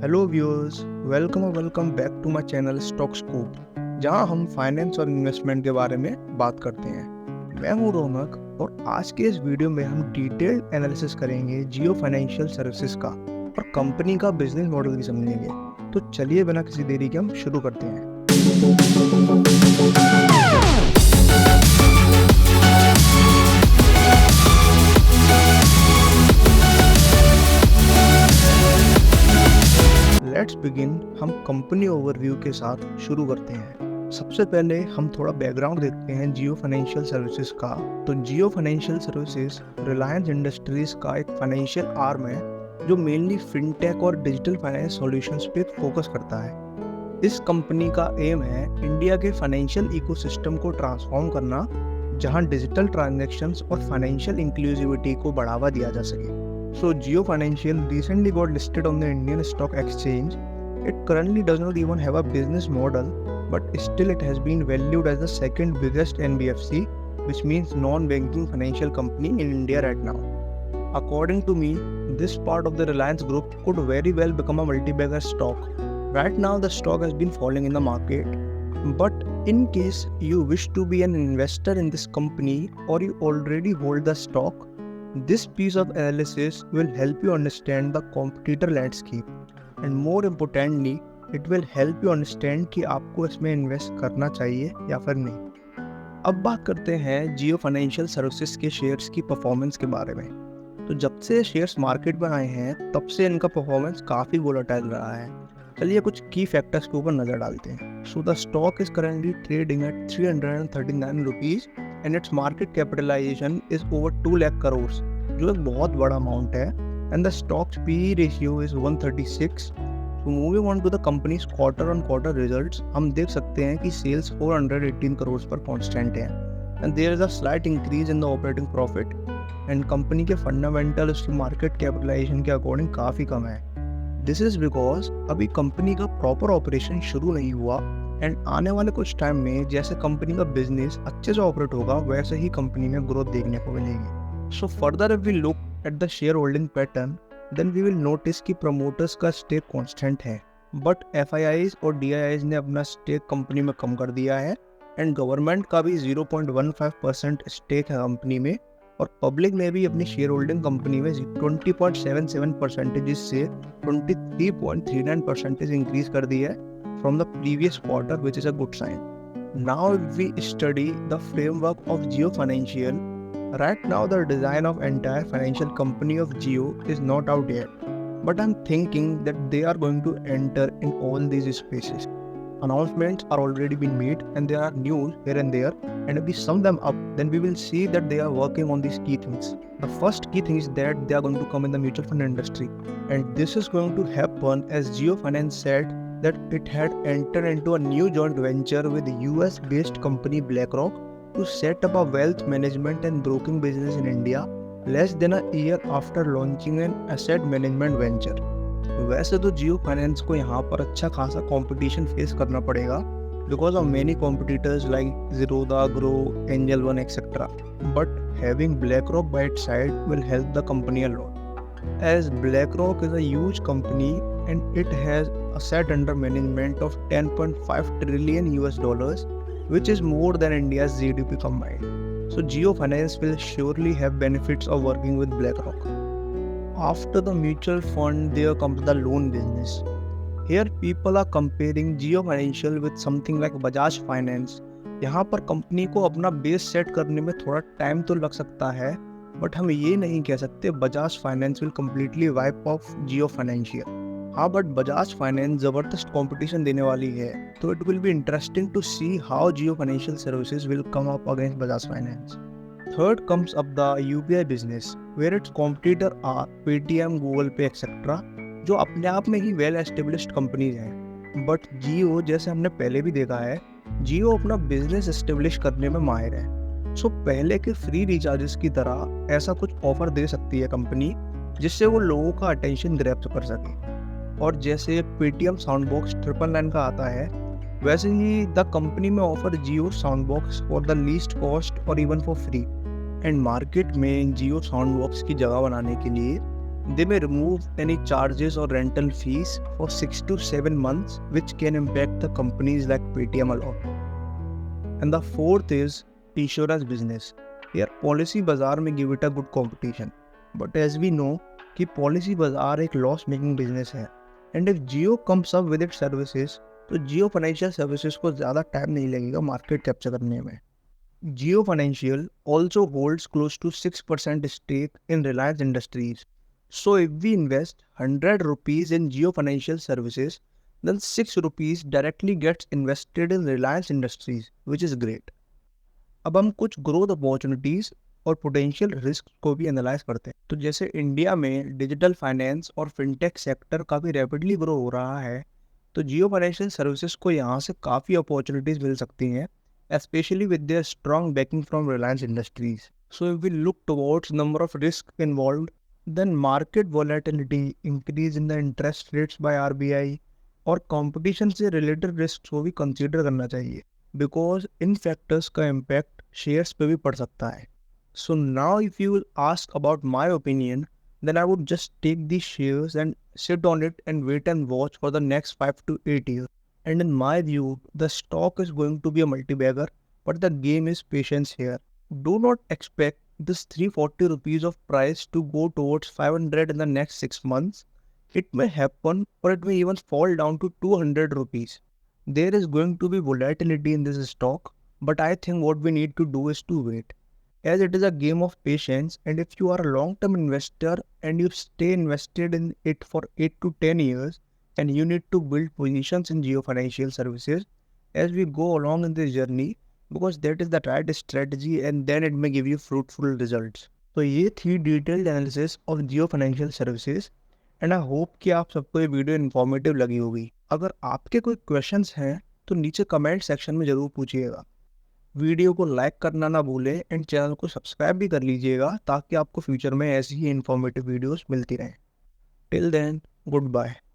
Hello viewers, welcome back to my channel Stock Scoop, जहां हम finance और investment के बारे में बात करते हैं। मैं हूं रौनक और आज के इस वीडियो में हम डिटेल्ड एनालिसिस करेंगे जियो फाइनेंशियल सर्विसेज का और कंपनी का बिजनेस मॉडल भी समझेंगे। तो चलिए बिना किसी देरी के हम शुरू करते हैं। Let's begin. हम कंपनी ओवरव्यू के साथ शुरू करते हैं। सबसे पहले हम थोड़ा बैकग्राउंड देखते हैं जियो फाइनेंशियल सर्विसेज का। तो जियो फाइनेंशियल सर्विसेज रिलायंस इंडस्ट्रीज का एक फाइनेंशियल आर्म है जो मेनली फिनटेक और डिजिटल फाइनेंस सॉल्यूशंस पे फोकस करता है। इस कंपनी का एम है इंडिया के फाइनेंशियल इकोसिस्टम को ट्रांसफॉर्म करना, जहां डिजिटल ट्रांजैक्शंस और फाइनेंशियल इंक्लूसिविटी को बढ़ावा दिया जा सके। So Jio Financial recently got listed on the Indian Stock Exchange. It currently does not even have a business model, but still it has been valued as the second biggest NBFC, which means non-banking financial company in India right now. According to me, this part of the Reliance Group could very well become a multi-bagger stock. Right now the stock has been falling in the market, but in case you wish to be an investor in this company or you already hold the stock, this piece of analysis will help you understand the competitor landscape and more importantly it will help you understand कि आपको इसमें invest करना चाहिए या फिर नहीं। अब बात करते हैं जियो फाइनेंशियल सर्विसेज के शेयर्स की परफॉर्मेंस के बारे में। तो जब से शेयर्स मार्केट में आए हैं तब से इनका परफॉर्मेंस काफ़ी वोलेटाइल रहा है। चलिए कुछ की फैक्टर्स के ऊपर नज़र डालते हैं। So the stock is currently trading at 339 rupees and its market capitalization is over 2 lakh crores, जो एक बहुत बड़ा अमाउंट है, and the stock's PE ratio is 136. So moving on to the company's quarter on quarter results, हम देख सकते हैं कि sales 418 crores पर constant है, and there is a slight increase in the operating profit, and company के fundamental उसकी market capitalization के according काफ़ी कम है। This is because अभी कंपनी का proper operation शुरू नहीं हुआ एंड आने वाले कुछ टाइम में जैसे कंपनी का बिजनेस अच्छे से ऑपरेट होगा वैसे ही कंपनी में ग्रोथ देखने को मिलेगी। So further if we look at the shareholding pattern then we will notice कि प्रमोटर्स का स्टेक कांस्टेंट है, बट एफआईआईज और डीआईआईज ने अपना स्टेक कंपनी में कम कर दिया है एंड गवर्नमेंट का भी 0.15% स्टेक है कंपनी में और पब्लिक ने भी अपनी शेयर होल्डिंग कंपनी में 20.77% से 23.39% इंक्रीज कर दी है from the previous quarter, which is a good sign. Now if we study the framework of Jio Financial, right now the design of entire financial company of Jio is not out yet, but I'm thinking that they are going to enter in all these spaces. Announcements are already been made and there are news here and there, and if we sum them up then we will see that they are working on these key things. The first key thing is that they are going to come in the mutual fund industry, and this is going to happen as Jio Finance said that it had entered into a new joint venture with US-based company BlackRock to set up a wealth management and broking business in India less than a year after launching an asset management venture. वैसे तो जियो finance को यहाँ पर अच्छा खासा competition face करना पड़ेगा because of many competitors like Zerodha, Grow, Angel One, etc. But having BlackRock by its side will help the company a lot, as BlackRock is a huge company and it has asset under management of 10.5 trillion US dollars, which is more than India's GDP combined. So Jio Finance will surely have benefits of working with BlackRock. After the mutual fund, there comes the loan business. Here people are comparing Jio Financial with something like Bajaj Finance. यहाँ पर company को अपना base set करने में थोड़ा time तो लग सकता है, बट हम ये नहीं कह सकते Bajaj Finance will completely wipe off Jio financial. हाँ, बट बजाज फाइनेंस ज़बरदस्त कंपटीशन देने वाली है, तो it will be interesting to see how Jio financial services will come up against Bajaj Finance. Third comes up the UPI business, where its competitor are Paytm, Google Pay etcetera, जो अपने आप में ही वेल एस्टेब्लिश्ड कंपनीज हैं। But Jio, जैसे हमने पहले भी देखा है, जियो अपना बिजनेस एस्टेब्लिश करने में माहिर है। सो पहले के फ्री रिचार्जेस की तरह ऐसा कुछ ऑफर दे सकती है कंपनी जिससे वो लोगों का अटेंशन ग्रैब कर सके। और जैसे पेटीएम साउंड बॉक्स 999 का आता है, वैसे ही द कंपनी में offer Jio sound box for the least cost और even for free. And market में जियो साउंड बॉक्स की जगह बनाने के लिए They may remove any charges or rental fees for 6 to 7 months, which can impact the companies like Paytm a lot. And the fourth is insurance business. Here policy bazaar may give it a good competition. But as we know कि policy bazaar एक loss making business है. And if Jio comes up with its services, तो Jio Financial Services को ज़्यादा time नहीं लगेगा market capture करने में. Jio Financial also holds close to 6% stake in Reliance Industries. So if we invest 100 rupees in Jio Financial Services, then 6 rupees directly gets invested in Reliance Industries, which is great. अब हम कुछ growth opportunities और potential risk को भी analyse करते हैं. तो जैसे इंडिया में डिजिटल फाइनेंस और फिनटेक सेक्टर काफ़ी रैपिडली ग्रो हो रहा है, तो जियो फाइनेंशियल सर्विसेज को यहाँ से काफ़ी अपॉर्चुनिटीज मिल सकती हैं, especially with their strong backing from Reliance Industries. So if we look towards number of risk involved, then market volatility, increase in the interest rates by RBI और कंपटीशन से related risk को भी consider करना चाहिए, because in factors का impact shares पे भी पड़ सकता है. So now if you will ask about my opinion, then I would just take these shares and sit on it and wait and watch for the next 5 to 8 years. And in my view, the stock is going to be a multi-bagger, but the game is patience here. Do not expect this 340 rupees of price to go towards 500 in the next 6 months. It may happen or it may even fall down to 200 rupees. There is going to be volatility in this stock, but I think what we need to do is to wait. As it is a game of patience, and if you are a long-term investor and you stay invested in it for 8 to 10 years, and you need to build positions in Jio Financial Services as we go along in this journey, because that is the right strategy and then it may give you fruitful results. तो ये थी detailed analysis of Jio financial services and I hope कि आप सबको ये video informative लगी होगी. अगर आपके कोई क्वेश्चंस हैं तो नीचे कमेंट सेक्शन में ज़रूर पूछिएगा. वीडियो को लाइक करना ना भूलें एंड चैनल को सब्सक्राइब भी कर लीजिएगा ताकि आपको फ्यूचर में ऐसी ही इन्फॉर्मेटिव वीडियोस मिलती रहें. Till then, good bye.